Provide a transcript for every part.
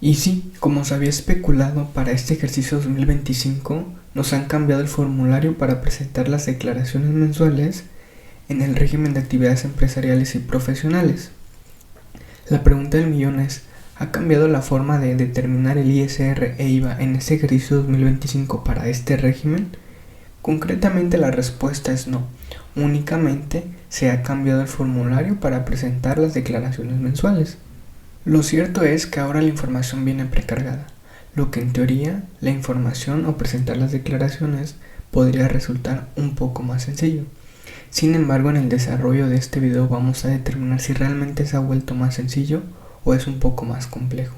Y sí, como se había especulado, para este ejercicio 2025 nos han cambiado el formulario para presentar las declaraciones mensuales en el régimen de actividades empresariales y profesionales. La pregunta del millón es, ¿ha cambiado la forma de determinar el ISR e IVA en este ejercicio 2025 para este régimen? Concretamente la respuesta es no. Únicamente se ha cambiado el formulario para presentar las declaraciones mensuales. Lo cierto es que ahora la información viene precargada, lo que en teoría la información o presentar las declaraciones podría resultar un poco más sencillo. Sin embargo, en el desarrollo de este video vamos a determinar si realmente se ha vuelto más sencillo o es un poco más complejo.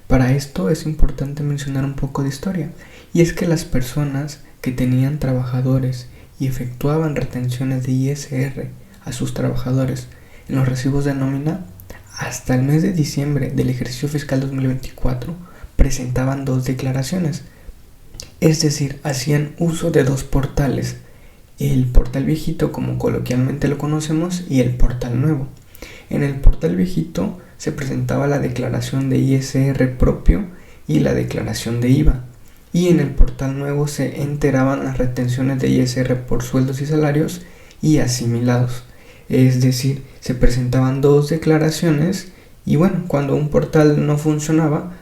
Para esto es importante mencionar un poco de historia, y es que las personas que tenían trabajadores y efectuaban retenciones de ISR a sus trabajadores en los recibos de nómina, hasta el mes de diciembre del ejercicio fiscal 2024 presentaban dos declaraciones, es decir, hacían uso de dos portales, el portal viejito como coloquialmente lo conocemos y el portal nuevo. En el portal viejito se presentaba la declaración de ISR propio y la declaración de IVA, y en el portal nuevo se enteraban las retenciones de ISR por sueldos y salarios y asimilados. Es decir, se presentaban dos declaraciones y bueno, cuando un portal no funcionaba,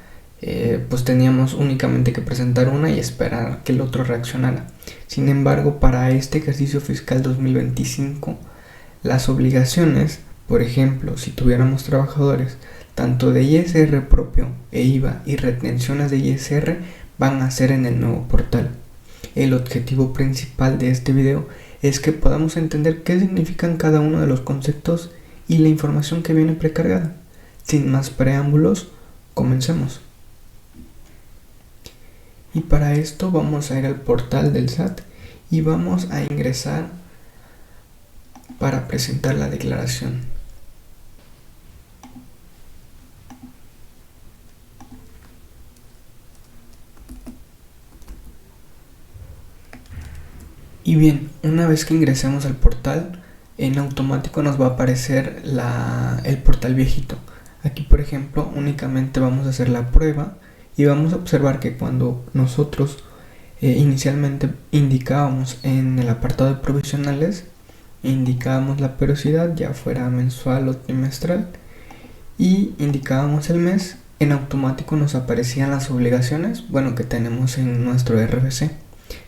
pues teníamos únicamente que presentar una y esperar que el otro reaccionara. Sin embargo, para este ejercicio fiscal 2025, las obligaciones, por ejemplo, si tuviéramos trabajadores, tanto de ISR propio e IVA y retenciones de ISR, van a ser en el nuevo portal. El objetivo principal de este video es que podamos entender qué significan cada uno de los conceptos y la información que viene precargada. Sin más preámbulos, comencemos. Y para esto vamos a ir al portal del SAT y vamos a ingresar para presentar la declaración. Y bien, una vez que ingresemos al portal, en automático nos va a aparecer el portal viejito. Aquí, por ejemplo, únicamente vamos a hacer la prueba y vamos a observar que cuando nosotros inicialmente indicábamos en el apartado de provisionales, indicábamos la periodicidad, ya fuera mensual o trimestral, y indicábamos el mes, en automático nos aparecían las obligaciones, que tenemos en nuestro RFC.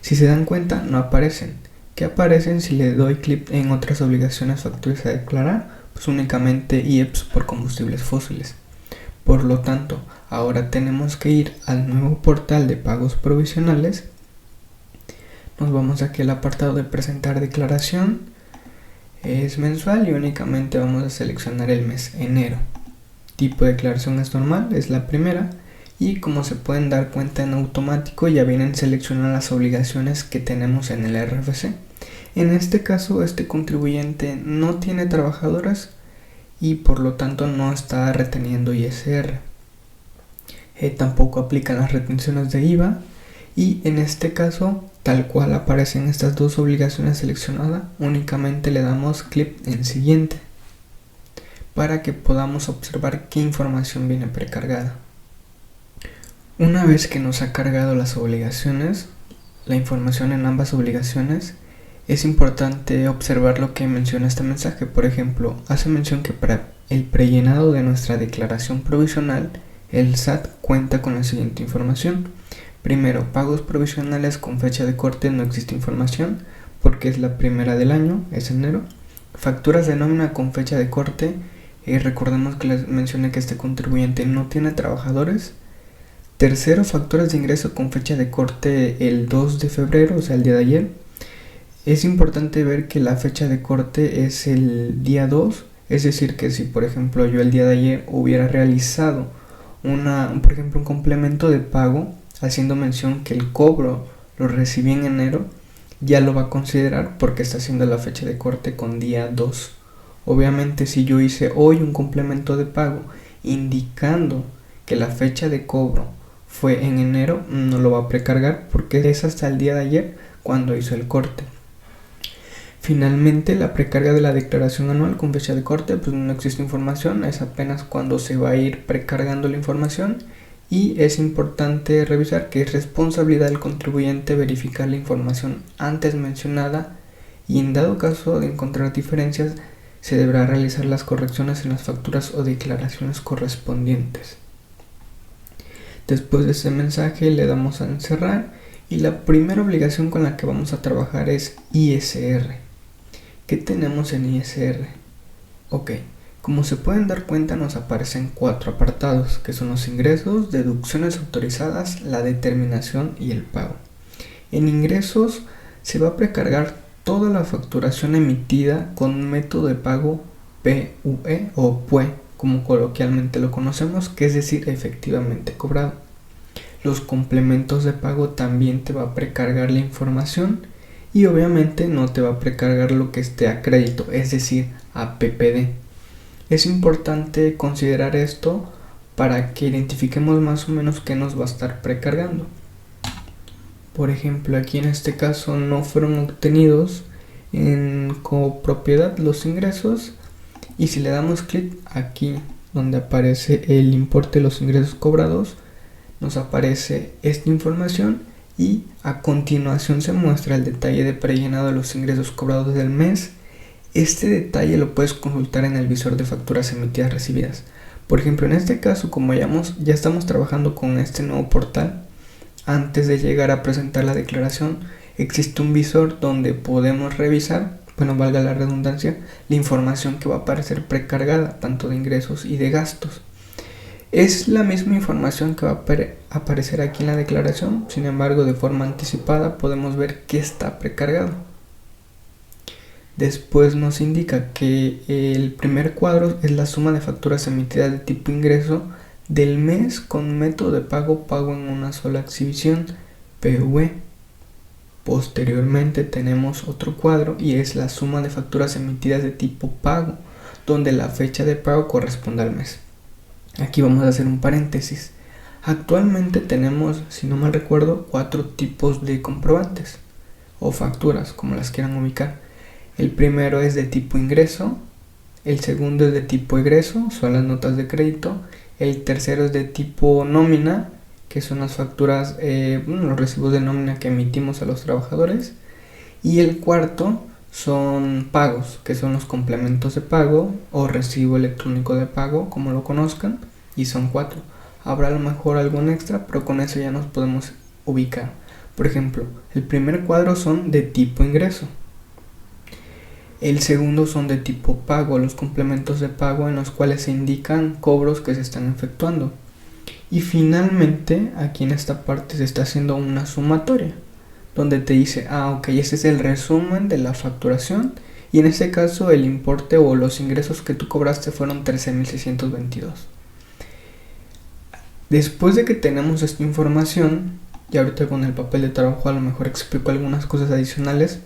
Si se dan cuenta, no aparecen. ¿Qué aparecen si le doy clic en otras obligaciones facturas a declarar? Pues únicamente IEPS por combustibles fósiles. Por lo tanto, ahora tenemos que ir al nuevo portal de pagos provisionales. Nos vamos aquí al apartado de presentar declaración. Es mensual y únicamente vamos a seleccionar el mes, enero. Tipo de declaración es normal, es la primera. Y como se pueden dar cuenta, en automático ya vienen seleccionadas las obligaciones que tenemos en el RFC. En este caso, este contribuyente no tiene trabajadoras y por lo tanto no está reteniendo ISR. Tampoco aplican las retenciones de IVA y en este caso, tal cual aparecen estas dos obligaciones seleccionadas, únicamente le damos clic en siguiente para que podamos observar qué información viene precargada. Una vez que nos ha cargado las obligaciones, la información en ambas obligaciones, es importante observar lo que menciona este mensaje. Por ejemplo, hace mención que para el prellenado de nuestra declaración provisional, el SAT cuenta con la siguiente información. Primero, pagos provisionales con fecha de corte no existe información porque es la primera del año, es enero. Facturas de nómina con fecha de corte, recordemos que les mencioné que este contribuyente no tiene trabajadores. Tercero, facturas de ingreso con fecha de corte el 2 de febrero, o sea, el día de ayer. Es importante ver que la fecha de corte es el día 2, es decir, que si por ejemplo yo el día de ayer hubiera realizado por ejemplo, un complemento de pago, haciendo mención que el cobro lo recibí en enero, ya lo va a considerar porque está haciendo la fecha de corte con día 2. Obviamente, si yo hice hoy un complemento de pago indicando que la fecha de cobro fue en enero, no lo va a precargar porque es hasta el día de ayer cuando hizo el corte. Finalmente, la precarga de la declaración anual con fecha de corte, pues no existe información, es apenas cuando se va a ir precargando la información y es importante revisar que es responsabilidad del contribuyente verificar la información antes mencionada y en dado caso de encontrar diferencias se deberá realizar las correcciones en las facturas o declaraciones correspondientes. Después de ese mensaje le damos a encerrar y la primera obligación con la que vamos a trabajar es ISR. ¿Qué tenemos en ISR? Ok, como se pueden dar cuenta nos aparecen 4 apartados que son los ingresos, deducciones autorizadas, la determinación y el pago. En ingresos se va a precargar toda la facturación emitida con un método de pago PUE o PUE, como coloquialmente lo conocemos, que es decir, efectivamente cobrado. Los complementos de pago también te va a precargar la información y obviamente no te va a precargar lo que esté a crédito, es decir, a PPD. Es importante considerar esto para que identifiquemos más o menos qué nos va a estar precargando. Por ejemplo, aquí en este caso no fueron obtenidos en copropiedad los ingresos y si le damos clic aquí donde aparece el importe de los ingresos cobrados, nos aparece esta información y a continuación se muestra el detalle de prellenado de los ingresos cobrados del mes. Este detalle lo puedes consultar en el visor de facturas emitidas recibidas. Por ejemplo, en este caso, como ya estamos trabajando con este nuevo portal, antes de llegar a presentar la declaración, existe un visor donde podemos revisar, bueno, valga la redundancia, la información que va a aparecer precargada, tanto de ingresos y de gastos. Es la misma información que va a aparecer aquí en la declaración, sin embargo, de forma anticipada podemos ver que está precargado. Después nos indica que el primer cuadro es la suma de facturas emitidas de tipo ingreso del mes con método de pago en una sola exhibición, PV. Posteriormente tenemos otro cuadro y es la suma de facturas emitidas de tipo pago, donde la fecha de pago corresponde al mes. Aquí vamos a hacer un paréntesis. Actualmente tenemos, si no mal recuerdo, 4 tipos de comprobantes o facturas, como las quieran ubicar. El primero es de tipo ingreso, el segundo es de tipo egreso, son las notas de crédito, el tercero es de tipo nómina, que son las facturas, los recibos de nómina que emitimos a los trabajadores, y el cuarto son pagos, que son los complementos de pago o recibo electrónico de pago, como lo conozcan, y son 4. Habrá a lo mejor algún extra, pero con eso ya nos podemos ubicar. Por ejemplo, el primer cuadro son de tipo ingreso. El segundo son de tipo pago, los complementos de pago en los cuales se indican cobros que se están efectuando. Y finalmente, aquí en esta parte se está haciendo una sumatoria, donde te dice, ok, ese es el resumen de la facturación y en este caso el importe o los ingresos que tú cobraste fueron 13.622. Después de que tenemos esta información, y ahorita con el papel de trabajo a lo mejor explico algunas cosas adicionales,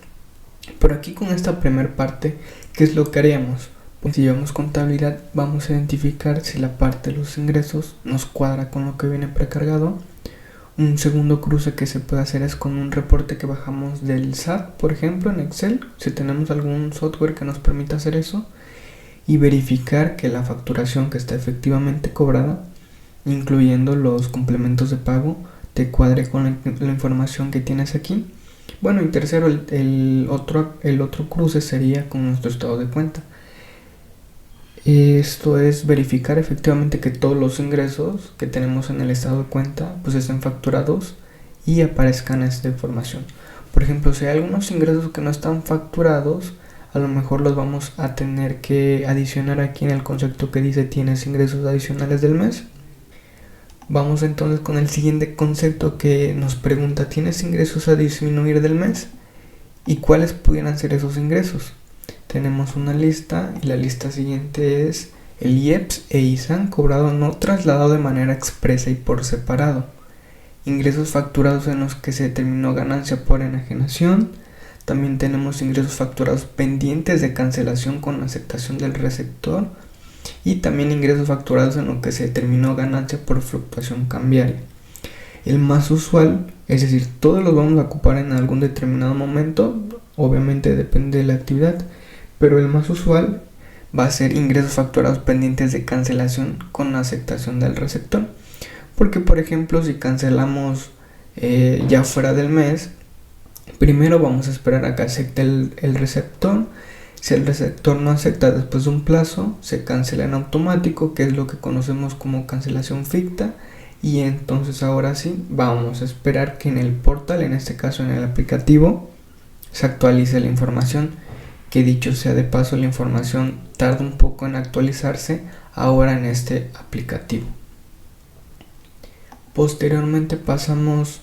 pero aquí con esta primera parte, ¿qué es lo que haríamos? Pues si llevamos contabilidad, vamos a identificar si la parte de los ingresos nos cuadra con lo que viene precargado. Un segundo cruce que se puede hacer es con un reporte que bajamos del SAT, por ejemplo, en Excel, si tenemos algún software que nos permita hacer eso, y verificar que la facturación que está efectivamente cobrada, incluyendo los complementos de pago, te cuadre con la información que tienes aquí. Bueno, y tercero, el otro cruce sería con nuestro estado de cuenta. Esto es verificar efectivamente que todos los ingresos que tenemos en el estado de cuenta pues estén facturados y aparezcan esta información. Por ejemplo, si hay algunos ingresos que no están facturados, a lo mejor los vamos a tener que adicionar aquí en el concepto que dice tienes ingresos adicionales del mes. Vamos entonces con el siguiente concepto que nos pregunta, ¿tienes ingresos a disminuir del mes? ¿Y cuáles pudieran ser esos ingresos? Tenemos una lista y la lista siguiente es el IEPS e ISAN cobrado no trasladado de manera expresa y por separado. Ingresos facturados en los que se determinó ganancia por enajenación. También tenemos ingresos facturados pendientes de cancelación con aceptación del receptor. Y también ingresos facturados en los que se determinó ganancia por fluctuación cambiaria. El más usual, es decir, todos los vamos a ocupar en algún determinado momento, obviamente depende de la actividad, pero el más usual va a ser ingresos facturados pendientes de cancelación con aceptación del receptor. Porque por ejemplo, si cancelamos ya fuera del mes, primero vamos a esperar a que acepte el receptor. Si el receptor no acepta después de un plazo, se cancela en automático, que es lo que conocemos como cancelación ficta. Y entonces ahora sí, vamos a esperar que en el portal, en este caso en el aplicativo, se actualice la información. Que dicho sea de paso, la información tarda un poco en actualizarse ahora en este aplicativo. Posteriormente pasamos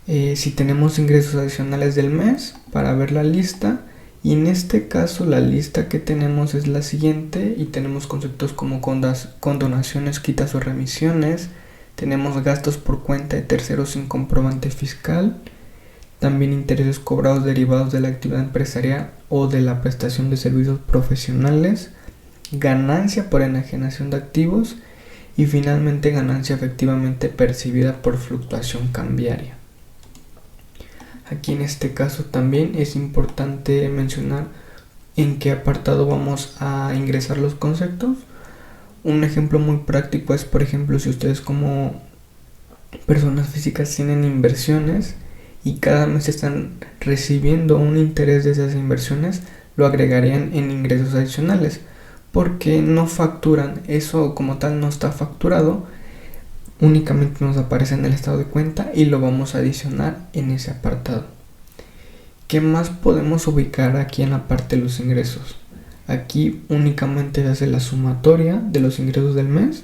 si tenemos ingresos adicionales del mes para ver la lista, y en este caso la lista que tenemos es la siguiente y tenemos conceptos como condonaciones, quitas o remisiones, tenemos gastos por cuenta de terceros sin comprobante fiscal, también intereses cobrados derivados de la actividad empresarial o de la prestación de servicios profesionales, ganancia por enajenación de activos y finalmente ganancia efectivamente percibida por fluctuación cambiaria. Aquí en este caso también es importante mencionar en qué apartado vamos a ingresar los conceptos. Un ejemplo muy práctico es, por ejemplo, si ustedes como personas físicas tienen inversiones y cada mes están recibiendo un interés de esas inversiones, lo agregarían en ingresos adicionales, porque no facturan, eso como tal no está facturado, únicamente nos aparece en el estado de cuenta y lo vamos a adicionar en ese apartado. ¿Qué más podemos ubicar aquí en la parte de los ingresos? Aquí únicamente se hace la sumatoria de los ingresos del mes,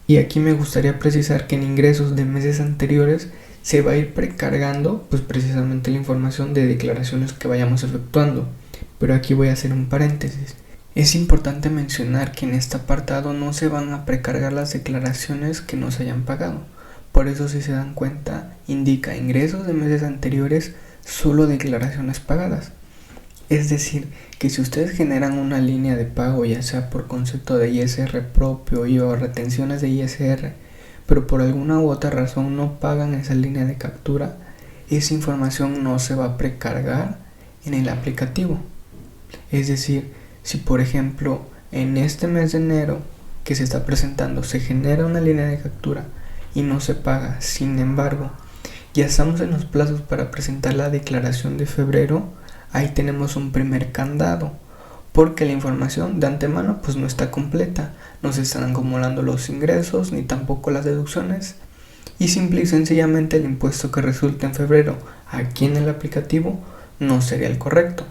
y aquí me gustaría precisar que en ingresos de meses anteriores se va a ir precargando pues precisamente la información de declaraciones que vayamos efectuando, pero aquí voy a hacer un paréntesis. Es importante mencionar que en este apartado no se van a precargar las declaraciones que no se hayan pagado. Por eso, si se dan cuenta, indica ingresos de meses anteriores, solo declaraciones pagadas. Es decir, que si ustedes generan una línea de pago, ya sea por concepto de ISR propio y o retenciones de ISR, pero por alguna u otra razón no pagan esa línea de captura, esa información no se va a precargar en el aplicativo. Es decir, si por ejemplo en este mes de enero que se está presentando se genera una línea de captura y no se paga, sin embargo ya estamos en los plazos para presentar la declaración de febrero, ahí tenemos un primer candado, porque la información de antemano pues no está completa, no se están acumulando los ingresos ni tampoco las deducciones, y simple y sencillamente el impuesto que resulte en febrero aquí en el aplicativo no sería el correcto.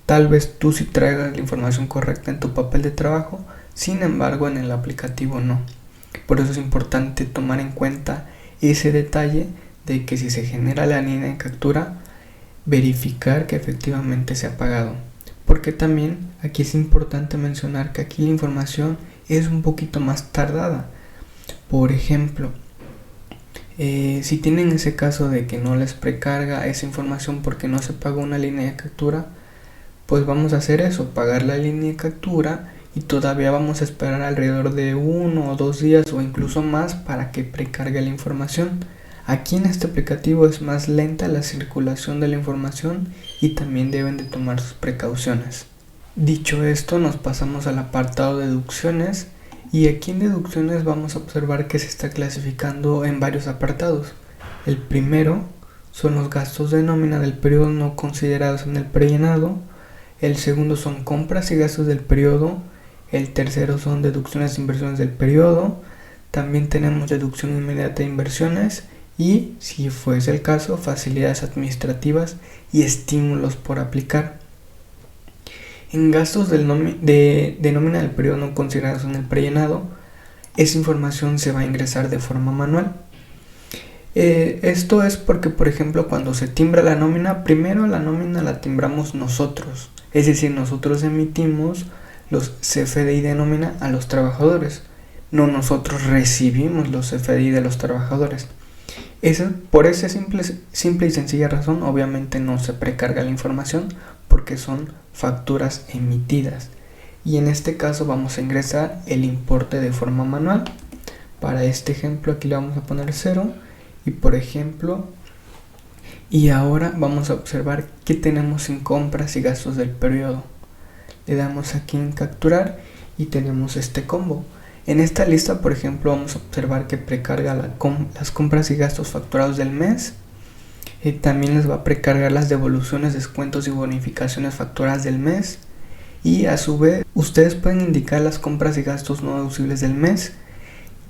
Tal vez tú sí traigas la información correcta en tu papel de trabajo, sin embargo en el aplicativo no. Por eso es importante tomar en cuenta ese detalle de que si se genera la línea de captura, verificar que efectivamente se ha pagado. Porque también aquí es importante mencionar que aquí la información es un poquito más tardada. Por ejemplo, si tienen ese caso de que no les precarga esa información porque no se pagó una línea de captura, pues vamos a hacer eso, pagar la línea de captura y todavía vamos a esperar alrededor de 1 o 2 días o incluso más para que precargue la información. Aquí en este aplicativo es más lenta la circulación de la información y también deben de tomar sus precauciones. Dicho esto, nos pasamos al apartado de deducciones, y aquí en deducciones vamos a observar que se está clasificando en varios apartados. El primero son los gastos de nómina del periodo no considerados en el prellenado. El segundo son compras y gastos del periodo. El tercero son deducciones de inversiones del periodo. También tenemos deducción inmediata de inversiones y, si fuese el caso, facilidades administrativas y estímulos por aplicar. En gastos de nómina del periodo no considerados en el prellenado, esa información se va a ingresar de forma manual. Esto es porque, por ejemplo, cuando se timbra la nómina, primero la nómina la timbramos nosotros. Es decir, nosotros emitimos los CFDI de nómina a los trabajadores, no nosotros recibimos los CFDI de los trabajadores. Por esa simple y sencilla razón, obviamente no se precarga la información porque son facturas emitidas. Y en este caso vamos a ingresar el importe de forma manual. Para este ejemplo aquí le vamos a poner 0 y por ejemplo... Y ahora vamos a observar qué tenemos en compras y gastos del periodo. Le damos aquí en capturar y tenemos este combo. En esta lista, por ejemplo, vamos a observar que precarga las compras y gastos facturados del mes. También les va a precargar las devoluciones, descuentos y bonificaciones facturadas del mes. Y a su vez, ustedes pueden indicar las compras y gastos no deducibles del mes,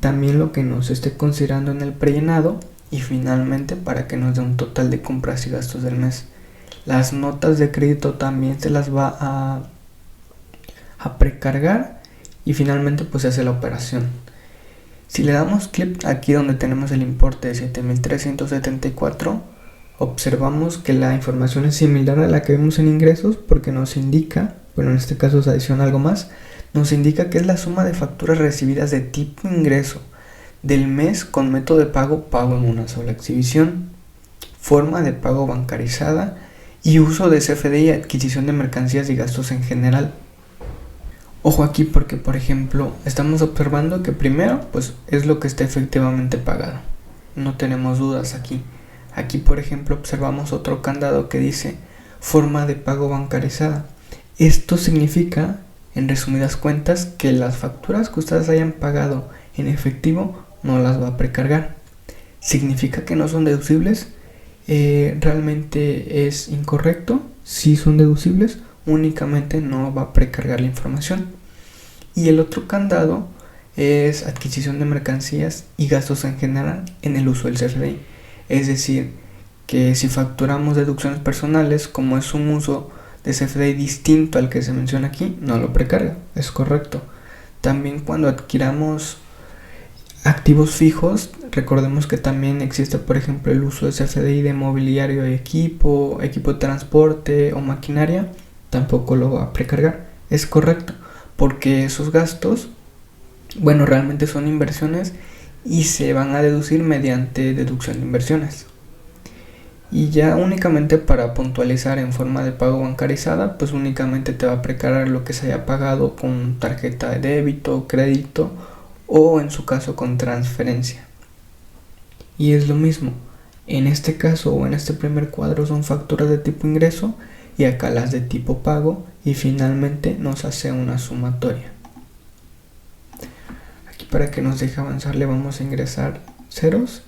también lo que nos esté considerando en el prellenado y finalmente para que nos dé un total de compras y gastos del mes. Las notas de crédito también se las va a precargar y finalmente pues se hace la operación. Si le damos clic aquí donde tenemos el importe de 7,374, observamos que la información es similar a la que vemos en ingresos porque nos indica, bueno, en este caso se adiciona algo más, nos indica que es la suma de facturas recibidas de tipo ingreso del mes con método de pago en una sola exhibición, forma de pago bancarizada y uso de CFDI y adquisición de mercancías y gastos en general. Ojo aquí porque, por ejemplo, estamos observando que primero pues es lo que está efectivamente pagado, no tenemos dudas aquí. Aquí, por ejemplo, observamos otro candado que dice forma de pago bancarizada. Esto significa, en resumidas cuentas, que las facturas que ustedes hayan pagado en efectivo no las va a precargar. ¿Significa que no son deducibles? Realmente es incorrecto. Sí son deducibles, únicamente no va a precargar la información. Y el otro candado es adquisición de mercancías y gastos en general en el uso del CFDI. Es decir, que si facturamos deducciones personales, como es un uso de CFDI distinto al que se menciona aquí, no lo precarga, es correcto. También cuando adquiramos activos fijos, recordemos que también existe, por ejemplo, el uso de CFDI de mobiliario y equipo de transporte o maquinaria, tampoco lo va a precargar, es correcto, porque esos gastos, bueno, realmente son inversiones y se van a deducir mediante deducción de inversiones. Y ya únicamente para puntualizar en forma de pago bancarizada, pues únicamente te va a precargar lo que se haya pagado con tarjeta de débito, crédito o en su caso con transferencia. Y es lo mismo, en este caso o en este primer cuadro son facturas de tipo ingreso y acá las de tipo pago y finalmente nos hace una sumatoria. Aquí para que nos deje avanzar le vamos a ingresar ceros.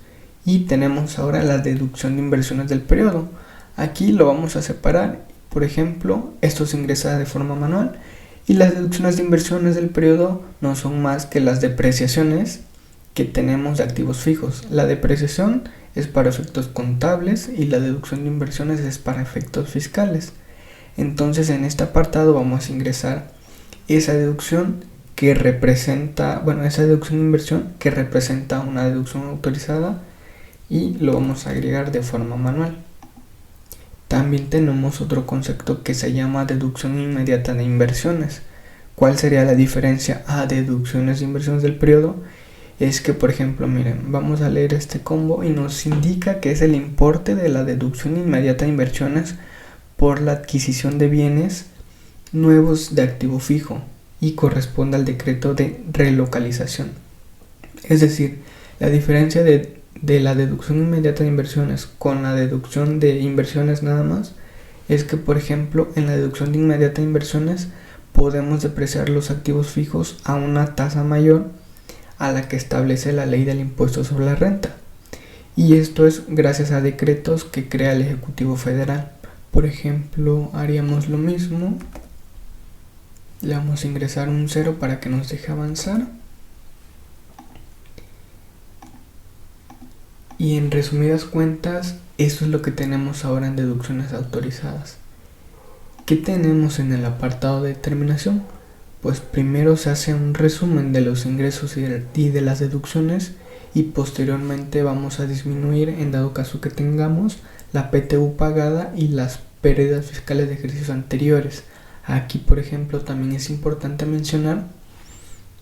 Y tenemos ahora la deducción de inversiones del periodo. Aquí lo vamos a separar. Por ejemplo, esto se ingresa de forma manual. Y las deducciones de inversiones del periodo no son más que las depreciaciones que tenemos de activos fijos. La depreciación es para efectos contables y la deducción de inversiones es para efectos fiscales. Entonces en este apartado vamos a ingresar esa deducción que representa, esa deducción de inversión que representa una deducción autorizada y lo vamos a agregar de forma manual. También tenemos otro concepto que se llama deducción inmediata de inversiones. ¿Cuál sería la diferencia a deducciones de inversiones del periodo? Es que, por ejemplo, miren, vamos a leer este combo y nos indica que es el importe de la deducción inmediata de inversiones por la adquisición de bienes nuevos de activo fijo y corresponde al decreto de relocalización. Es decir, la diferencia de la deducción inmediata de inversiones con la deducción de inversiones nada más es que, por ejemplo, en la deducción de inmediata de inversiones podemos depreciar los activos fijos a una tasa mayor a la que establece la ley del impuesto sobre la renta, y esto es gracias a decretos que crea el Ejecutivo Federal. Por ejemplo, haríamos lo mismo, le vamos a ingresar un 0 para que nos deje avanzar. Y en resumidas cuentas, eso es lo que tenemos ahora en deducciones autorizadas. ¿Qué tenemos en el apartado de determinación? Pues primero se hace un resumen de los ingresos y de las deducciones y posteriormente vamos a disminuir, en dado caso que tengamos, la PTU pagada y las pérdidas fiscales de ejercicios anteriores. Aquí, por ejemplo, también es importante mencionar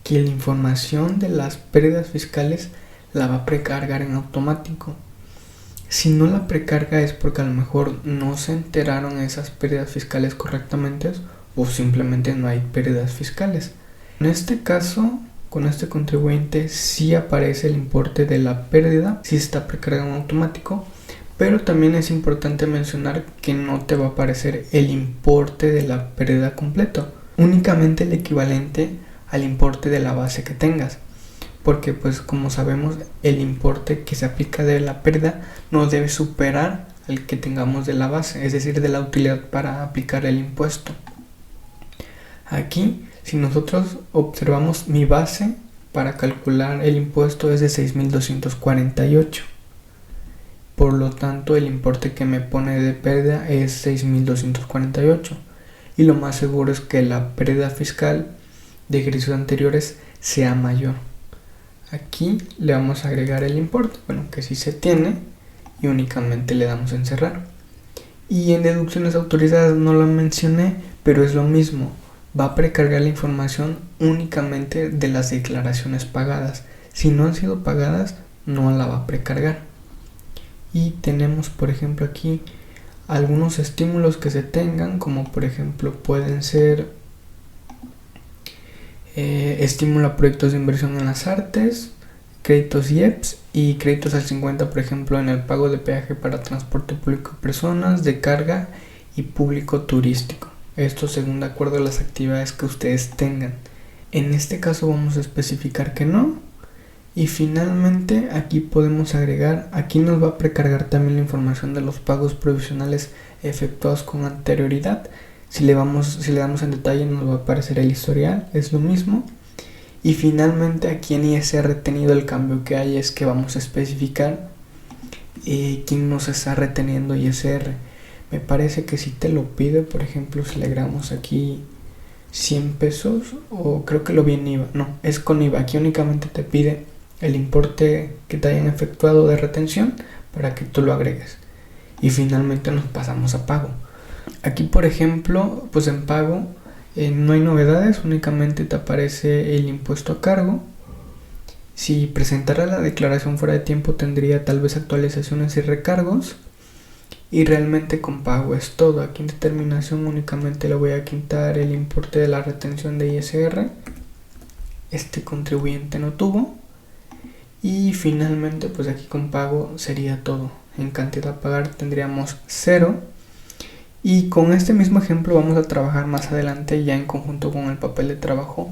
que la información de las pérdidas fiscales la va a precargar en automático. Si no la precarga es porque a lo mejor no se enteraron esas pérdidas fiscales correctamente o simplemente no hay pérdidas fiscales. En este caso, con este contribuyente sí aparece el importe de la pérdida, sí está precargado en automático, pero también es importante mencionar que no te va a aparecer el importe de la pérdida completo, únicamente el equivalente al importe de la base que tengas, porque pues como sabemos el importe que se aplica de la pérdida no debe superar al que tengamos de la base, es decir, de la utilidad para aplicar el impuesto. Aquí, si nosotros observamos, mi base para calcular el impuesto es de 6.248. Por lo tanto, el importe que me pone de pérdida es 6.248. Y lo más seguro es que la pérdida fiscal de ejercicios anteriores sea mayor. Aquí le vamos a agregar el importe, bueno, que sí se tiene, y únicamente le damos en cerrar. Y en deducciones autorizadas no lo mencioné, pero es lo mismo. Va a precargar la información únicamente de las declaraciones pagadas. Si no han sido pagadas, no la va a precargar. Y tenemos, por ejemplo, aquí algunos estímulos que se tengan, como por ejemplo pueden ser estímulo a proyectos de inversión en las artes, créditos IEPS y créditos al 50, por ejemplo, en el pago de peaje para transporte público de personas, de carga y público turístico. Esto según de acuerdo a las actividades que ustedes tengan. En este caso vamos a especificar que no. Y finalmente aquí podemos agregar, aquí nos va a precargar también la información de los pagos provisionales efectuados con anterioridad. Si le damos en detalle nos va a aparecer el historial, es lo mismo. Y finalmente aquí en ISR retenido el cambio que hay es que vamos a especificar quién nos está reteniendo ISR. Me parece que si te lo pide, por ejemplo, si le agregamos aquí 100 pesos, o creo que lo vi en IVA, no, es con IVA, aquí únicamente te pide el importe que te hayan efectuado de retención para que tú lo agregues. Y finalmente nos pasamos a pago. Aquí, por ejemplo, pues en pago no hay novedades, únicamente te aparece el impuesto a cargo. Si presentara la declaración fuera de tiempo tendría tal vez actualizaciones y recargos. Y realmente con pago es todo. Aquí en determinación únicamente le voy a quitar el importe de la retención de ISR. Este contribuyente no tuvo. Y finalmente pues aquí con pago sería todo. En cantidad a pagar tendríamos 0. Y con este mismo ejemplo vamos a trabajar más adelante ya en conjunto con el papel de trabajo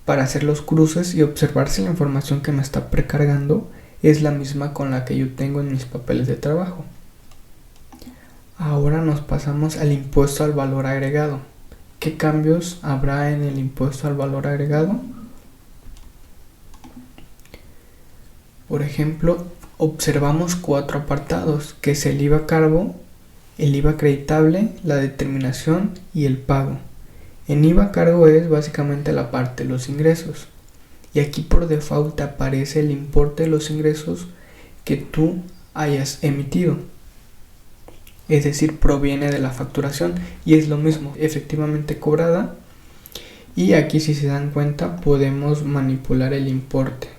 para hacer los cruces y observar si la información que me está precargando es la misma con la que yo tengo en mis papeles de trabajo. Ahora nos pasamos al impuesto al valor agregado. ¿Qué cambios habrá en el impuesto al valor agregado? Por ejemplo, observamos 4 apartados, que es el IVA a cargo, el IVA acreditable, la determinación y el pago. En IVA a cargo es básicamente la parte de los ingresos. Y aquí por default te aparece el importe de los ingresos que tú hayas emitido. Es decir, proviene de la facturación y es lo mismo, efectivamente cobrada. Y aquí si se dan cuenta podemos manipular el importe.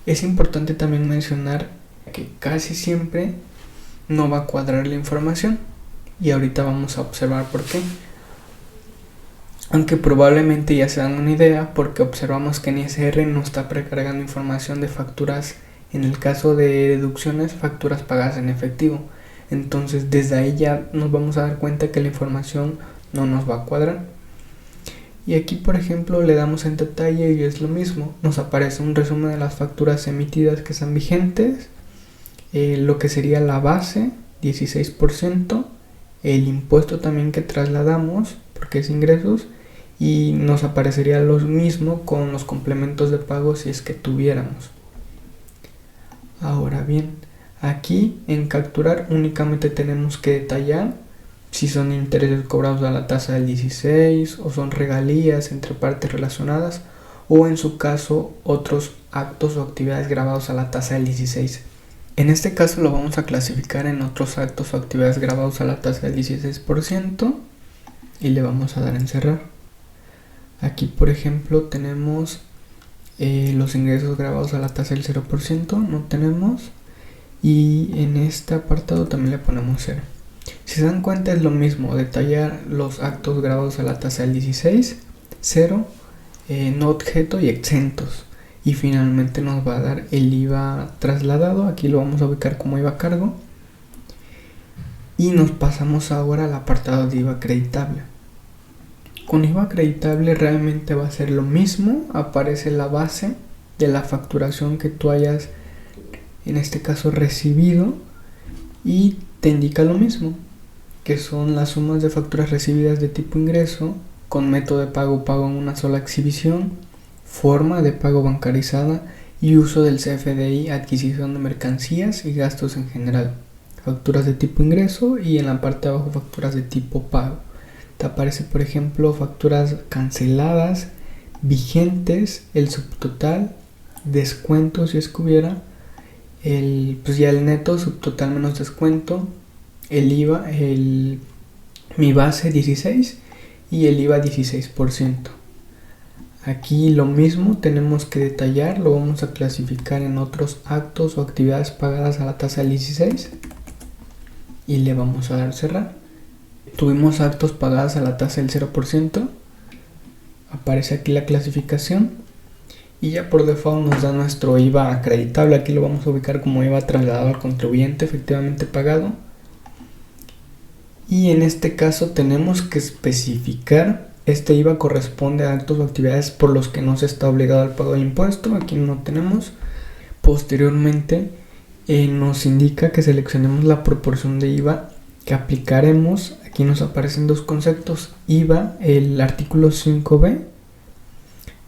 Es importante también mencionar que casi siempre no va a cuadrar la información y ahorita vamos a observar por qué. Aunque probablemente ya se dan una idea porque observamos que en ISR no está precargando información de facturas, en el caso de deducciones, facturas pagadas en efectivo. Entonces desde ahí ya nos vamos a dar cuenta que la información no nos va a cuadrar. Y aquí por ejemplo le damos en detalle y es lo mismo. Nos aparece un resumen de las facturas emitidas que están vigentes, lo que sería la base, 16%, el impuesto también que trasladamos porque es ingresos, y nos aparecería lo mismo con los complementos de pago si es que tuviéramos. Ahora bien, aquí en capturar únicamente tenemos que detallar si son intereses cobrados a la tasa del 16 o son regalías entre partes relacionadas o en su caso otros actos o actividades grabados a la tasa del 16. En este caso lo vamos a clasificar en otros actos o actividades grabados a la tasa del 16% y le vamos a dar en cerrar. Aquí por ejemplo tenemos los ingresos grabados a la tasa del 0%, no tenemos, y en este apartado también le ponemos 0. Si se dan cuenta es lo mismo, detallar los actos grabados a la tasa del 16, 0, no objeto y exentos. Y finalmente nos va a dar el IVA trasladado, aquí lo vamos a ubicar como IVA a cargo. Y nos pasamos ahora al apartado de IVA acreditable. Con IVA acreditable realmente va a ser lo mismo, aparece la base de la facturación que tú hayas, en este caso, recibido, y te indica lo mismo, que son las sumas de facturas recibidas de tipo ingreso, con método de pago en una sola exhibición, forma de pago bancarizada y uso del CFDI, adquisición de mercancías y gastos en general. Facturas de tipo ingreso y en la parte de abajo facturas de tipo pago. Te aparece, por ejemplo, facturas canceladas, vigentes, el subtotal, descuentos si es que hubiera, ya el neto, subtotal menos descuento, el IVA, mi base 16 y el IVA 16%. Aquí lo mismo tenemos que detallar, lo vamos a clasificar en otros actos o actividades pagadas a la tasa del 16 y le vamos a dar cerrar. Tuvimos actos pagadas a la tasa del 0%, aparece aquí la clasificación y ya por default nos da nuestro IVA acreditable. Aquí lo vamos a ubicar como IVA trasladado al contribuyente efectivamente pagado. Y en este caso tenemos que especificar, este IVA corresponde a actos o actividades por los que no se está obligado al pago del impuesto. Aquí no tenemos. Posteriormente nos indica que seleccionemos la proporción de IVA que aplicaremos. Aquí nos aparecen dos conceptos: IVA, el artículo 5b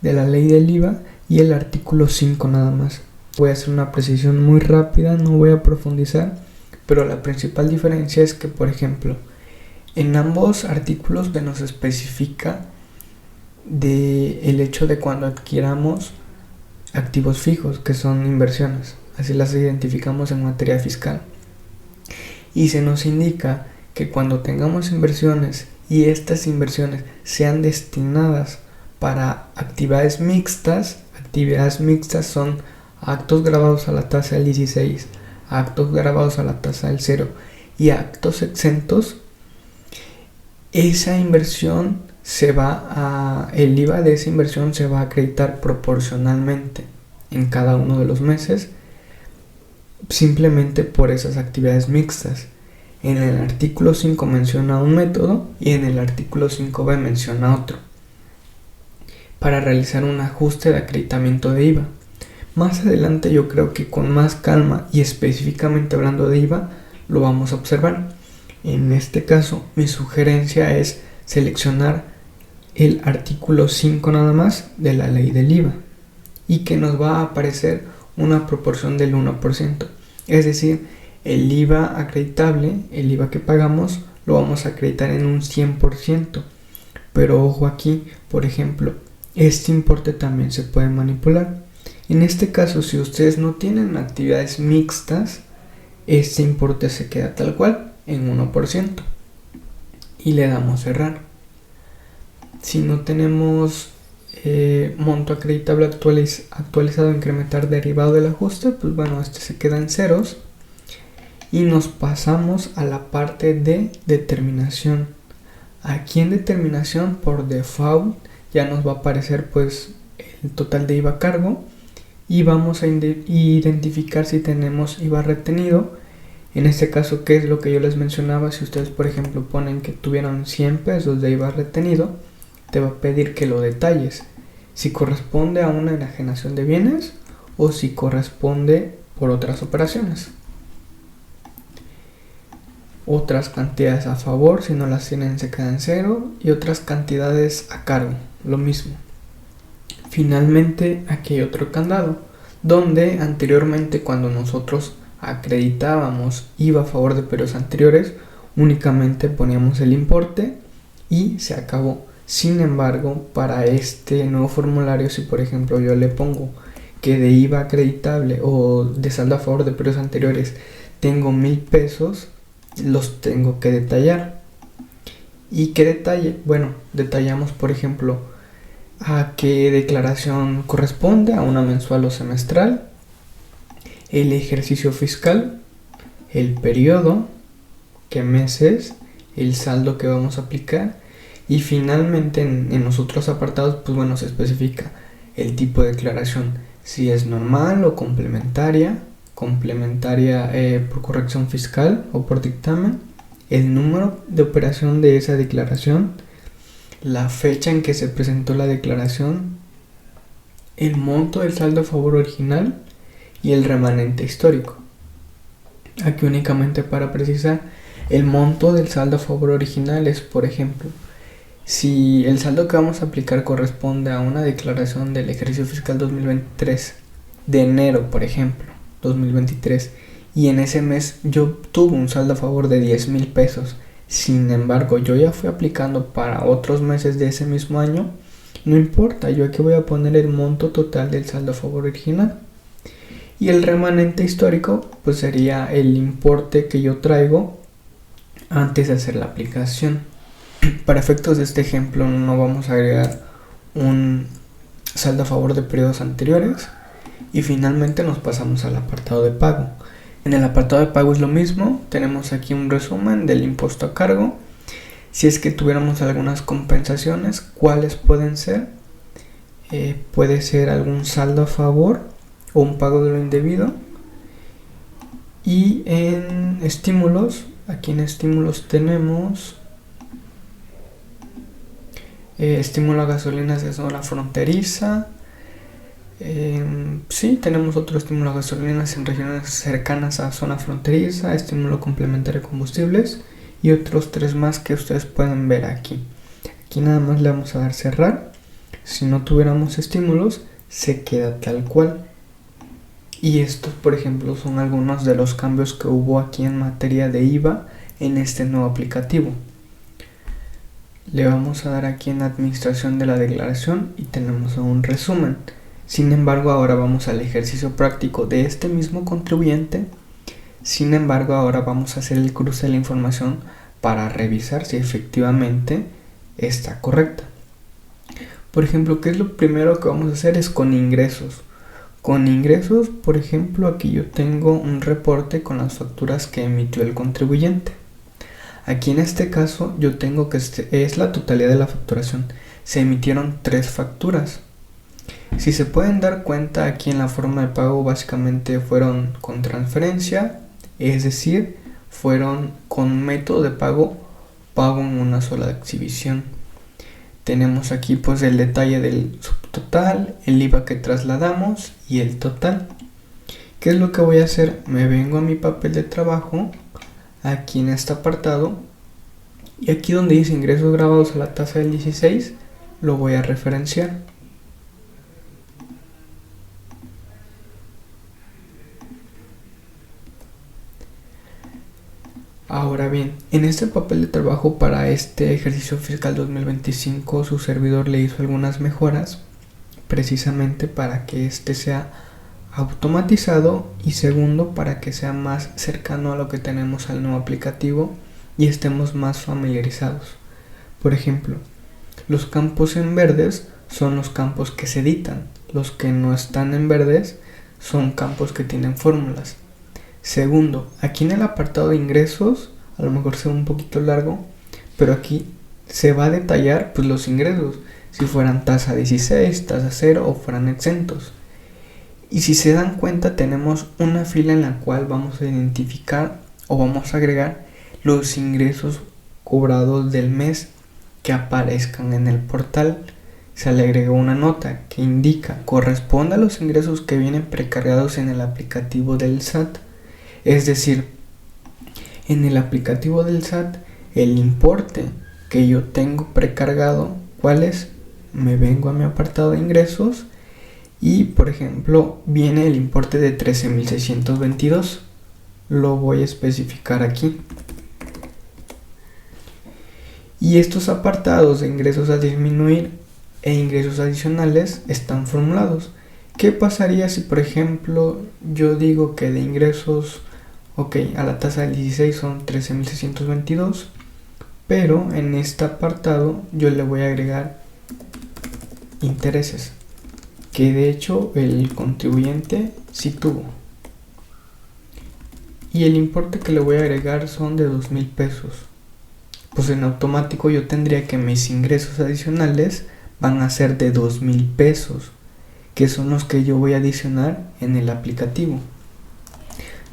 de la ley del IVA, y el artículo 5 nada más. Voy a hacer una precisión muy rápida, no voy a profundizar, pero la principal diferencia es que, por ejemplo, en ambos artículos se nos especifica el hecho de cuando adquiramos activos fijos, que son inversiones, así las identificamos en materia fiscal, y se nos indica que cuando tengamos inversiones y estas inversiones sean destinadas para actividades mixtas son actos grabados a la tasa del 16, actos grabados a la tasa del 0 y actos exentos, esa inversión el IVA de esa inversión se va a acreditar proporcionalmente en cada uno de los meses, simplemente por esas actividades mixtas. En el artículo 5 menciona un método y en el artículo 5b menciona otro para realizar un ajuste de acreditamiento de IVA. Más adelante yo creo que con más calma y específicamente hablando de IVA lo vamos a observar. En este caso mi sugerencia es seleccionar el artículo 5 nada más de la ley del IVA y que nos va a aparecer una proporción del 1%. Es decir, el IVA acreditable, el IVA que pagamos, lo vamos a acreditar en un 100%. Pero ojo aquí, por ejemplo, este importe también se puede manipular. En este caso, si ustedes no tienen actividades mixtas, este importe se queda tal cual, en 1%. Y le damos cerrar. Si no tenemos monto acreditable actualizado, incrementar derivado del ajuste, pues bueno, este se queda en ceros. Y nos pasamos a la parte de determinación. Aquí en determinación, por default, ya nos va a aparecer pues el total de IVA a cargo y vamos a identificar si tenemos IVA retenido. En este caso, ¿qué es lo que yo les mencionaba? Si ustedes, por ejemplo, ponen que tuvieron 100 pesos de IVA retenido, te va a pedir que lo detalles, si corresponde a una enajenación de bienes o si corresponde por otras operaciones. Otras cantidades a favor, si no las tienen se quedan en cero, y otras cantidades a cargo, lo mismo. Finalmente, aquí hay otro candado, donde anteriormente cuando nosotros acreditábamos IVA a favor de periodos anteriores, únicamente poníamos el importe y se acabó. Sin embargo, para este nuevo formulario, si por ejemplo yo le pongo que de IVA acreditable o de saldo a favor de periodos anteriores tengo 1000 pesos, los tengo que detallar. ¿Y qué detalle? Bueno, detallamos por ejemplo a qué declaración corresponde, a una mensual o semestral, el ejercicio fiscal, el periodo, qué meses, el saldo que vamos a aplicar y finalmente en los otros apartados pues bueno se especifica el tipo de declaración, si es normal o complementaria por corrección fiscal o por dictamen, el número de operación de esa declaración, la fecha en que se presentó la declaración, el monto del saldo a favor original y el remanente histórico. Aquí únicamente para precisar, el monto del saldo a favor original es, por ejemplo, si el saldo que vamos a aplicar corresponde a una declaración del ejercicio fiscal 2023 de enero, por ejemplo, 2023, y en ese mes yo tuve un saldo a favor de 10,000 pesos. Sin embargo, yo ya fui aplicando para otros meses de ese mismo año. No importa, yo aquí voy a poner el monto total del saldo a favor original. Y el remanente histórico, pues sería el importe que yo traigo antes de hacer la aplicación. Para efectos de este ejemplo, no vamos a agregar un saldo a favor de periodos anteriores. Y finalmente nos pasamos al apartado de pago. En el apartado de pago es lo mismo, tenemos aquí un resumen del impuesto a cargo. Si es que tuviéramos algunas compensaciones, ¿cuáles pueden ser? Puede ser algún saldo a favor o un pago de lo indebido. Y en estímulos, aquí en estímulos tenemos estímulo a gasolinas de zona fronteriza. Sí, tenemos otro estímulo a gasolinas en regiones cercanas a zona fronteriza, estímulo complementario de combustibles y otros 3 más que ustedes pueden ver aquí. Aquí nada más le vamos a dar cerrar. Si no tuviéramos estímulos, se queda tal cual. Y estos, por ejemplo, son algunos de los cambios que hubo aquí en materia de IVA en este nuevo aplicativo. Le vamos a dar aquí en administración de la declaración y tenemos un resumen. Sin embargo, ahora vamos al ejercicio práctico de este mismo contribuyente. Sin embargo, ahora vamos a hacer el cruce de la información para revisar si efectivamente está correcta. Por ejemplo, ¿qué es lo primero que vamos a hacer? Es con ingresos. Con ingresos, por ejemplo, aquí yo tengo un reporte con las facturas que emitió el contribuyente. Aquí en este caso yo tengo que es la totalidad de la facturación. Se emitieron 3 facturas. Si se pueden dar cuenta, aquí en la forma de pago básicamente fueron con transferencia, es decir, fueron con método de pago en una sola exhibición. Tenemos aquí pues el detalle del subtotal, el IVA que trasladamos y el total. ¿Qué es lo que voy a hacer? Me vengo a mi papel de trabajo, aquí en este apartado, y aquí donde dice ingresos grabados a la tasa del 16, lo voy a referenciar. Ahora bien, en este papel de trabajo para este ejercicio fiscal 2025 su servidor le hizo algunas mejoras precisamente para que este sea automatizado y segundo para que sea más cercano a lo que tenemos al nuevo aplicativo y estemos más familiarizados. Por ejemplo, los campos en verdes son los campos que se editan, los que no están en verdes son campos que tienen fórmulas. Segundo, aquí en el apartado de ingresos, a lo mejor sea un poquito largo, pero aquí se va a detallar pues, los ingresos, si fueran tasa 16, tasa 0 o fueran exentos. Y si se dan cuenta, tenemos una fila en la cual vamos a identificar o vamos a agregar los ingresos cobrados del mes que aparezcan en el portal. Se le agregó una nota que indica corresponde a los ingresos que vienen precargados en el aplicativo del SAT. Es decir, en el aplicativo del SAT, el importe que yo tengo precargado, ¿cuál es? Me vengo a mi apartado de ingresos y, por ejemplo, viene el importe de 13,622. Lo voy a especificar aquí. Y estos apartados de ingresos a disminuir e ingresos adicionales están formulados. ¿Qué pasaría si, por ejemplo, yo digo que de ingresos, a la tasa del 16 son 13,622, pero en este apartado yo le voy a agregar intereses, que de hecho el contribuyente sí tuvo. Y el importe que le voy a agregar son de 2,000 pesos. Pues en automático yo tendría que mis ingresos adicionales van a ser de 2,000 pesos, que son los que yo voy a adicionar en el aplicativo.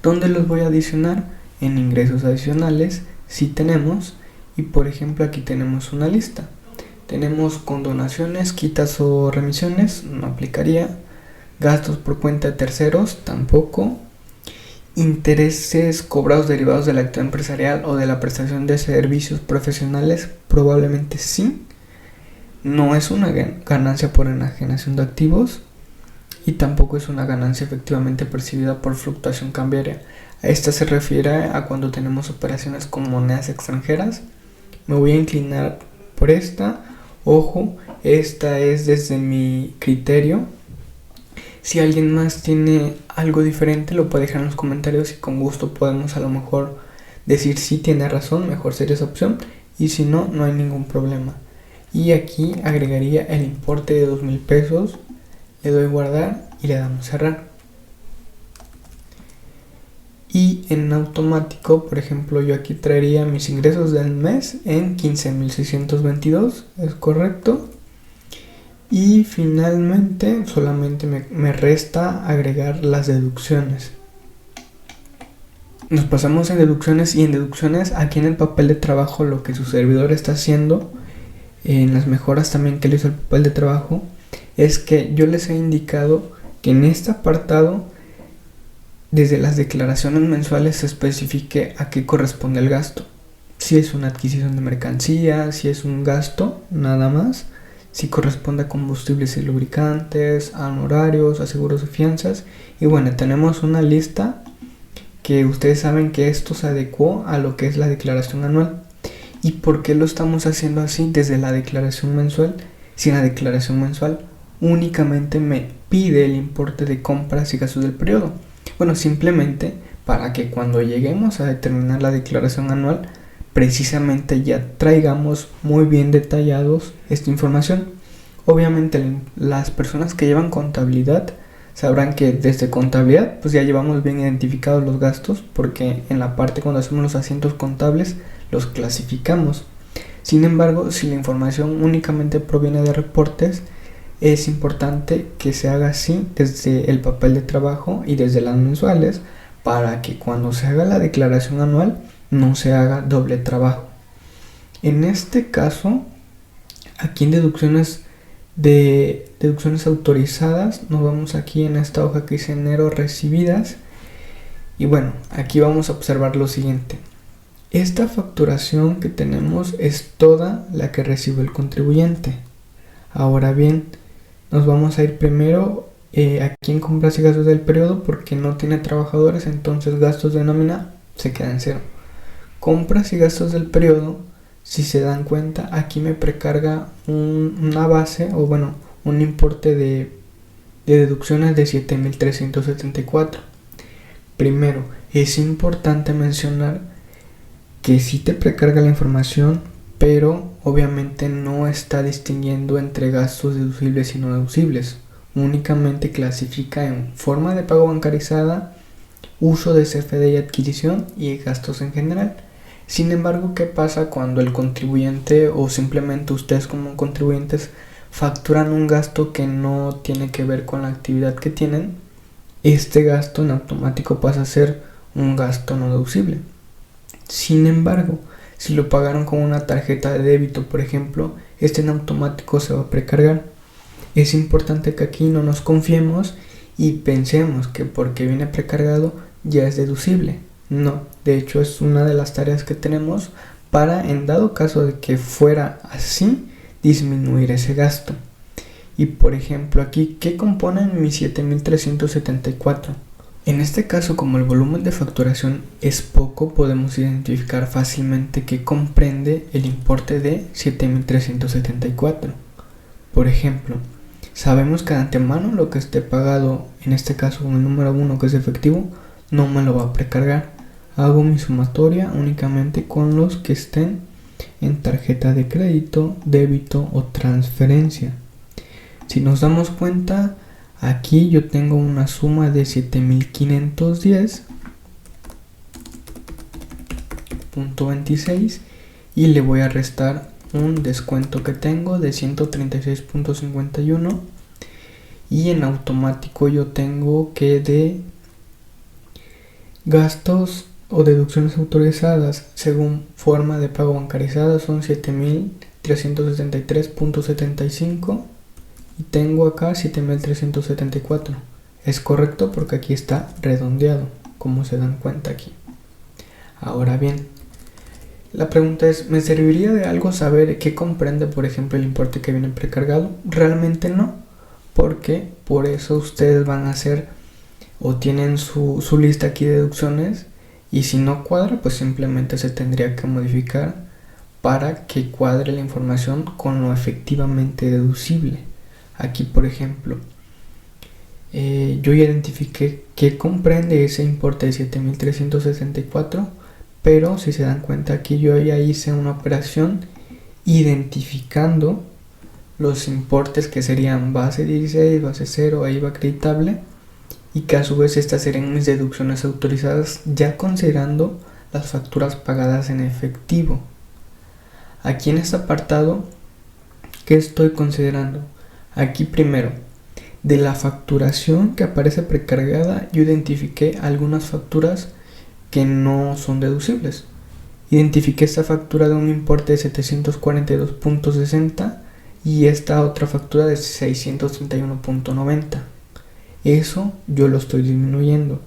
¿Dónde los voy a adicionar? En ingresos adicionales, si tenemos, y por ejemplo aquí tenemos una lista. Tenemos condonaciones, quitas o remisiones, no aplicaría. Gastos por cuenta de terceros, tampoco. Intereses cobrados derivados de la actividad empresarial o de la prestación de servicios profesionales, probablemente sí. No es una ganancia por enajenación de activos y tampoco es una ganancia efectivamente percibida por fluctuación cambiaria. A esta se refiere a cuando tenemos operaciones con monedas extranjeras. Me voy a inclinar por esta. Ojo, esta es desde mi criterio. Si alguien más tiene algo diferente, lo puede dejar en los comentarios y con gusto podemos a lo mejor decir si tiene razón, mejor sería esa opción, y si no, no hay ningún problema. Y aquí agregaría el importe de 2,000 pesos, le doy guardar y le damos cerrar. Y en automático, por ejemplo, yo aquí traería mis ingresos del mes en 15,622, es correcto. Y finalmente solamente me resta agregar las deducciones. Nos pasamos en deducciones, y en deducciones aquí en el papel de trabajo lo que su servidor está haciendo, en las mejoras también que le hizo el papel de trabajo, es que yo les he indicado que en este apartado desde las declaraciones mensuales se especifique a qué corresponde el gasto. Si es una adquisición de mercancía, si es un gasto nada más, si corresponde a combustibles y lubricantes, a honorarios, a seguros y fianzas. Y bueno, tenemos una lista que ustedes saben que esto se adecuó a lo que es la declaración anual. ¿Y por qué lo estamos haciendo así desde la declaración mensual? Si en la declaración mensual únicamente me pide el importe de compras y gastos del periodo. Bueno, simplemente para que cuando lleguemos a determinar la declaración anual, precisamente ya traigamos muy bien detallados esta información. Obviamente las personas que llevan contabilidad sabrán que desde contabilidad pues ya llevamos bien identificados los gastos, porque en la parte cuando hacemos los asientos contables los clasificamos. Sin embargo, si la información únicamente proviene de reportes, es importante que se haga así desde el papel de trabajo y desde las mensuales, para que cuando se haga la declaración anual no se haga doble trabajo. En este caso, aquí en deducciones autorizadas, nos vamos aquí en esta hoja que dice enero recibidas, y bueno, aquí vamos a observar lo siguiente. Esta facturación que tenemos es toda la que recibe el contribuyente. Ahora bien, nos vamos a ir primero aquí en compras y gastos del periodo, porque no tiene trabajadores, entonces gastos de nómina se queda en cero. Compras y gastos del periodo, si se dan cuenta, aquí me precarga una base, o bueno, un importe de deducciones de 7,374. Primero, es importante mencionar que sí te precarga la información, pero obviamente no está distinguiendo entre gastos deducibles y no deducibles. Únicamente clasifica en forma de pago bancarizada, uso de CFD y adquisición y gastos en general. Sin embargo, ¿qué pasa cuando el contribuyente o simplemente ustedes como contribuyentes facturan un gasto que no tiene que ver con la actividad que tienen? Este gasto en automático pasa a ser un gasto no deducible. Sin embargo, si lo pagaron con una tarjeta de débito, por ejemplo, este en automático se va a precargar. Es importante que aquí no nos confiemos y pensemos que porque viene precargado ya es deducible. No, de hecho es una de las tareas que tenemos para, en dado caso de que fuera así, disminuir ese gasto. Y por ejemplo aquí, ¿qué componen mis 7,374? En este caso, como el volumen de facturación es poco, podemos identificar fácilmente que comprende el importe de 7,374. Por ejemplo, sabemos que de antemano lo que esté pagado, en este caso con el número 1 que es efectivo, no me lo va a precargar. Hago mi sumatoria únicamente con los que estén en tarjeta de crédito, débito o transferencia. Si nos damos cuenta, aquí yo tengo una suma de 7,510.26 y le voy a restar un descuento que tengo de 136.51, y en automático yo tengo que de gastos o deducciones autorizadas según forma de pago bancarizada son 7,000 7.373.75 y tengo acá 7.374. Es correcto porque aquí está redondeado, como se dan cuenta aquí. Ahora bien, la pregunta es, ¿me serviría de algo saber qué comprende, por ejemplo, el importe que viene precargado? Realmente no, porque por eso ustedes van a hacer o tienen su lista aquí de deducciones, y si no cuadra, pues simplemente se tendría que modificar para que cuadre la información con lo efectivamente deducible. Aquí, por ejemplo, yo identifiqué que comprende ese importe de 7.364, pero si se dan cuenta aquí yo ya hice una operación identificando los importes que serían base 16, base 0 e IVA acreditable, y que a su vez estas serían mis deducciones autorizadas, ya considerando las facturas pagadas en efectivo. Aquí en este apartado, ¿qué estoy considerando? Aquí primero, de la facturación que aparece precargada, yo identifiqué algunas facturas que no son deducibles. Identifiqué esta factura de un importe de 742.60 y esta otra factura de 631.90. Eso yo lo estoy disminuyendo.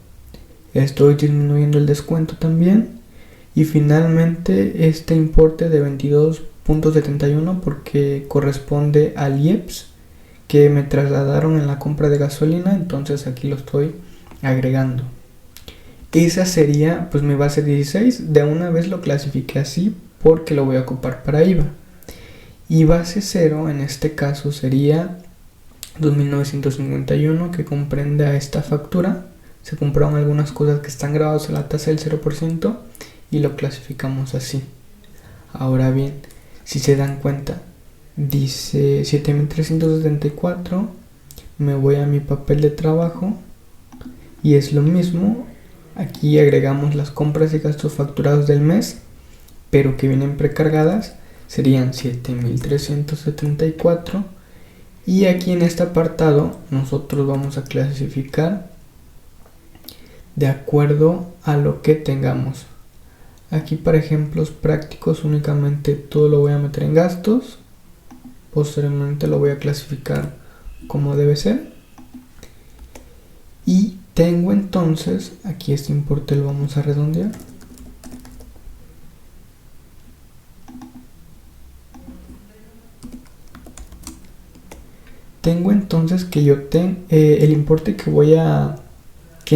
Estoy disminuyendo el descuento también. Y finalmente este importe de 22.71 porque corresponde al IEPS que me trasladaron en la compra de gasolina. Entonces aquí lo estoy agregando. Esa sería pues mi base 16. De una vez lo clasifiqué así porque lo voy a ocupar para IVA. Y base 0 en este caso sería 2.951, que comprende a esta factura. Se compraron algunas cosas que están grabadas a la tasa del 0% y lo clasificamos así. Ahora bien, si se dan cuenta, dice 7.374, me voy a mi papel de trabajo y es lo mismo. Aquí agregamos las compras y gastos facturados del mes, pero que vienen precargadas, serían 7.374. Y aquí en este apartado nosotros vamos a clasificar de acuerdo a lo que tengamos. Aquí para ejemplos prácticos únicamente todo lo voy a meter en gastos. Posteriormente lo voy a clasificar como debe ser. Y tengo entonces, aquí este importe lo vamos a redondear. Tengo entonces que el importe que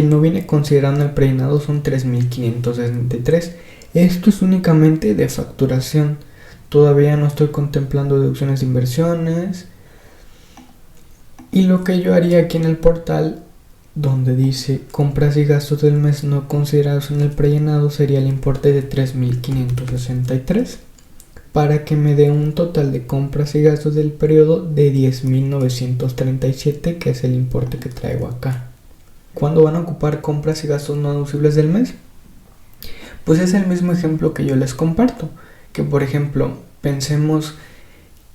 no viene considerando el prellenado son 3.563. Esto es únicamente de facturación. Todavía no estoy contemplando deducciones de inversiones. Y lo que yo haría aquí en el portal, donde dice compras y gastos del mes no considerados en el prellenado, sería el importe de 3.563. Para que me dé un total de compras y gastos del periodo de 10.937, que es el importe que traigo acá. ¿Cuándo van a ocupar compras y gastos no deducibles del mes? Pues es el mismo ejemplo que yo les comparto, que por ejemplo, pensemos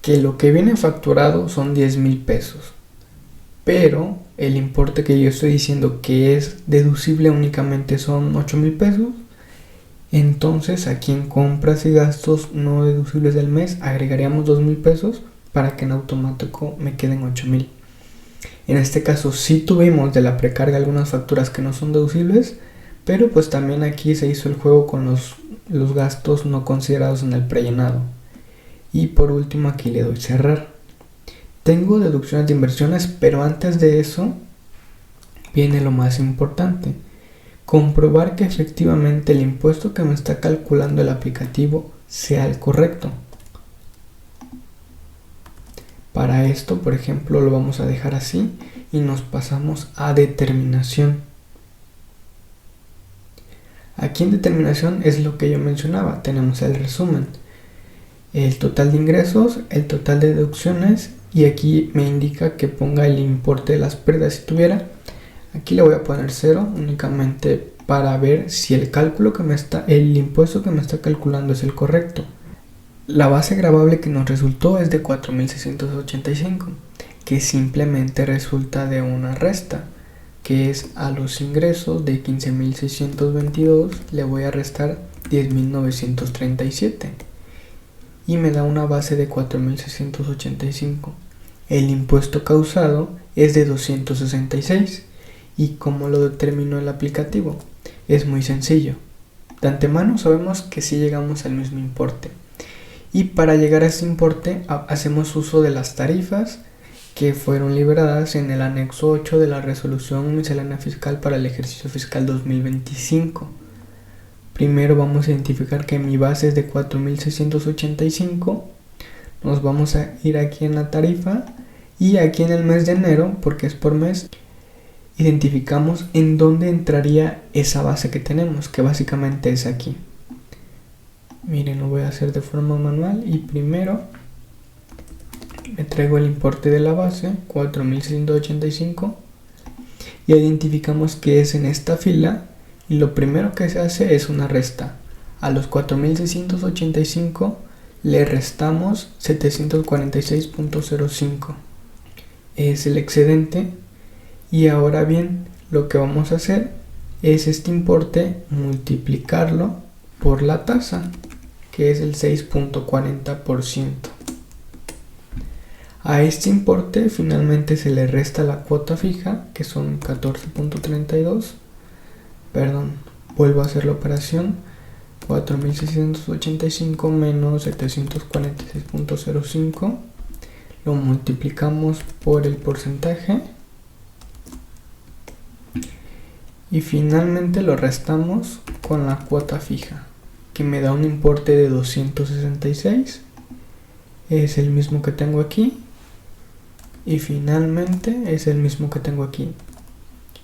que lo que viene facturado son 10,000 pesos, pero el importe que yo estoy diciendo que es deducible únicamente son 8,000 pesos. Entonces aquí en compras y gastos no deducibles del mes agregaríamos 2,000 pesos para que en automático me queden 8,000. En este caso sí tuvimos de la precarga algunas facturas que no son deducibles, pero pues también aquí se hizo el juego con los gastos no considerados en el prellenado. Y por último aquí le doy cerrar. Tengo deducciones de inversiones, pero antes de eso viene lo más importante. Comprobar que efectivamente el impuesto que me está calculando el aplicativo sea el correcto. Para esto, por ejemplo, lo vamos a dejar así y nos pasamos a determinación. Aquí en determinación es lo que yo mencionaba. Tenemos el resumen, el total de ingresos, el total de deducciones, y aquí me indica que ponga el importe de las pérdidas si tuviera. Aquí le voy a poner 0 únicamente para ver si el impuesto que me está calculando es el correcto. La base gravable que nos resultó es de 4.685, que simplemente resulta de una resta, que es a los ingresos de 15.622 le voy a restar 10.937. y me da una base de 4.685. El impuesto causado es de 266. ¿Y cómo lo determinó el aplicativo? Es muy sencillo. De antemano sabemos que sí llegamos al mismo importe. Y para llegar a ese importe hacemos uso de las tarifas que fueron liberadas en el anexo 8 de la resolución miscelánea fiscal para el ejercicio fiscal 2025. Primero vamos a identificar que mi base es de 4.685. Nos vamos a ir aquí en la tarifa y aquí en el mes de enero, porque es por mes, identificamos en dónde entraría esa base que tenemos, que básicamente es aquí. Miren, lo voy a hacer de forma manual y primero me traigo el importe de la base, 4.685, y identificamos que es en esta fila. Y lo primero que se hace es una resta. A los 4.685 le restamos 746.05. Es el excedente. Y ahora bien, lo que vamos a hacer es este importe multiplicarlo por la tasa, que es el 6.40%. A este importe finalmente se le resta la cuota fija, que son 14.32. Perdón, vuelvo a hacer la operación. 4.685 menos 746.05. Lo multiplicamos por el porcentaje. Y finalmente lo restamos con la cuota fija, que me da un importe de 266. Es el mismo que tengo aquí. Y finalmente es el mismo que tengo aquí.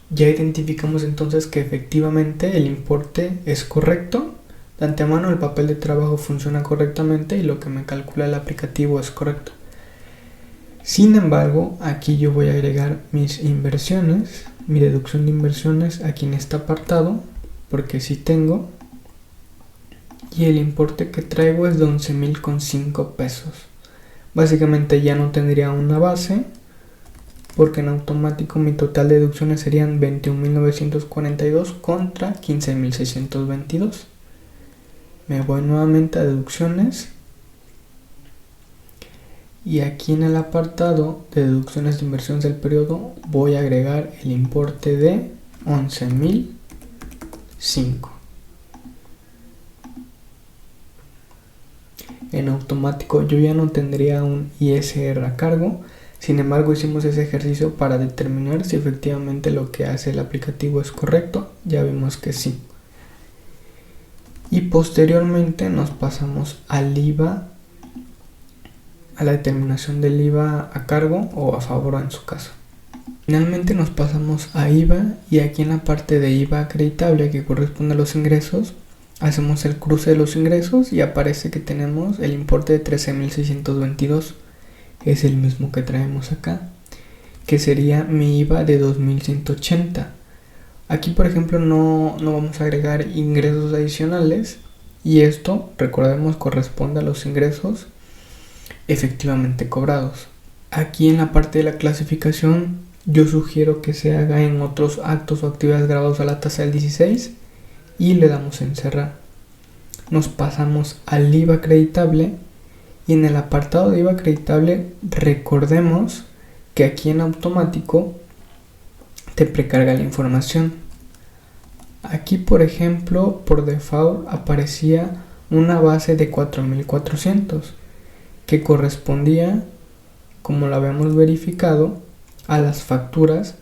Ya identificamos entonces que efectivamente el importe es correcto. De antemano el papel de trabajo funciona correctamente y lo que me calcula el aplicativo es correcto. Sin embargo, aquí yo voy a agregar mis inversiones, mi deducción de inversiones aquí en este apartado, porque sí tengo. Y el importe que traigo es de 11.005 pesos. Básicamente ya no tendría una base, porque en automático mi total de deducciones serían 21.942 contra 15.622. Me voy nuevamente a deducciones y aquí en el apartado de deducciones de inversiones del periodo voy a agregar el importe de 11.005. En automático yo ya no tendría un ISR a cargo. Sin embargo, hicimos ese ejercicio para determinar si efectivamente lo que hace el aplicativo es correcto. Ya vimos que sí. Y posteriormente nos pasamos al IVA, a la determinación del IVA a cargo o a favor en su caso. Finalmente nos pasamos a IVA y aquí en la parte de IVA acreditable que corresponde a los ingresos, hacemos el cruce de los ingresos y aparece que tenemos el importe de 13.622. Es el mismo que traemos acá, que sería mi IVA de 2.180. Aquí por ejemplo no vamos a agregar ingresos adicionales y esto, recordemos, corresponde a los ingresos efectivamente cobrados. Aquí en la parte de la clasificación yo sugiero que se haga en otros actos o actividades grabados a la tasa del 16 y le damos en cerrar. Nos pasamos al IVA acreditable. Y en el apartado de IVA acreditable, recordemos que aquí en automático te precarga la información. Aquí, por ejemplo, por default aparecía una base de 4.400 que correspondía, como lo habíamos verificado, a las facturas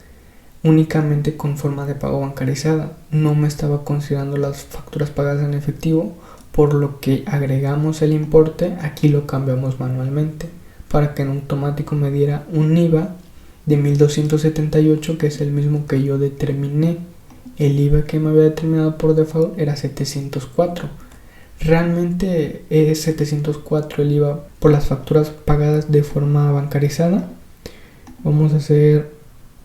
únicamente con forma de pago bancarizada. No me estaba considerando las facturas pagadas en efectivo, por lo que agregamos el importe, aquí lo cambiamos manualmente para que en automático me diera un IVA de 1.278, que es el mismo que yo determiné. El IVA que me había determinado por default era 704. Realmente es 704 el IVA por las facturas pagadas de forma bancarizada. Vamos a hacer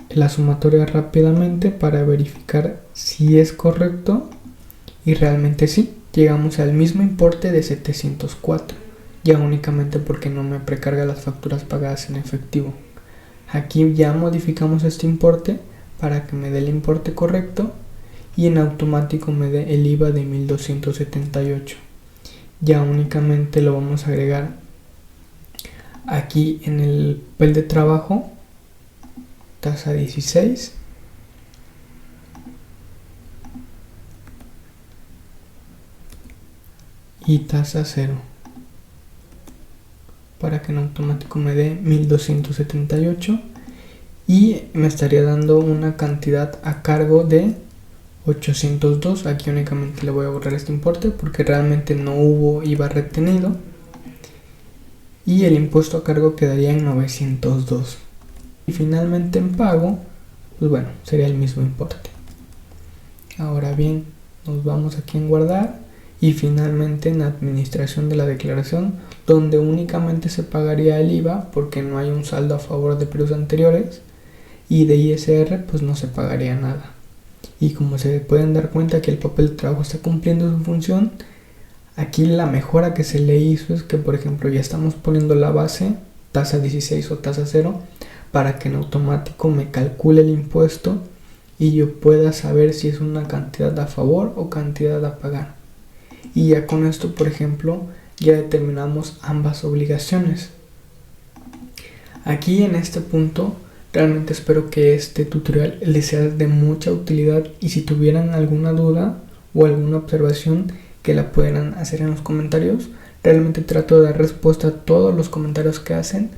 la sumatoria rápidamente para verificar si es correcto y realmente sí. Llegamos al mismo importe de 704, ya únicamente porque no me precarga las facturas pagadas en efectivo. Aquí ya modificamos este importe para que me dé el importe correcto y en automático me dé el IVA de 1.278. ya únicamente lo vamos a agregar aquí en el papel de trabajo, tasa 16. Y tasa 0, para que en automático me dé 1278 y me estaría dando una cantidad a cargo de 802. Aquí únicamente le voy a borrar este importe porque realmente no hubo IVA retenido, y el impuesto a cargo quedaría en 902. Y finalmente en pago, pues bueno, sería el mismo importe. Ahora bien, nos vamos aquí en guardar y finalmente en administración de la declaración, donde únicamente se pagaría el IVA porque no hay un saldo a favor de periodos anteriores, y de ISR pues no se pagaría nada. Y como se pueden dar cuenta que el papel de trabajo está cumpliendo su función, aquí la mejora que se le hizo es que, por ejemplo, ya estamos poniendo la base, tasa 16 o tasa 0, para que en automático me calcule el impuesto y yo pueda saber si es una cantidad a favor o cantidad a pagar. Y ya con esto, por ejemplo, ya determinamos ambas obligaciones. Aquí en este punto, realmente espero que este tutorial les sea de mucha utilidad, y si tuvieran alguna duda o alguna observación, que la puedan hacer en los comentarios. Realmente trato de dar respuesta a todos los comentarios que hacen,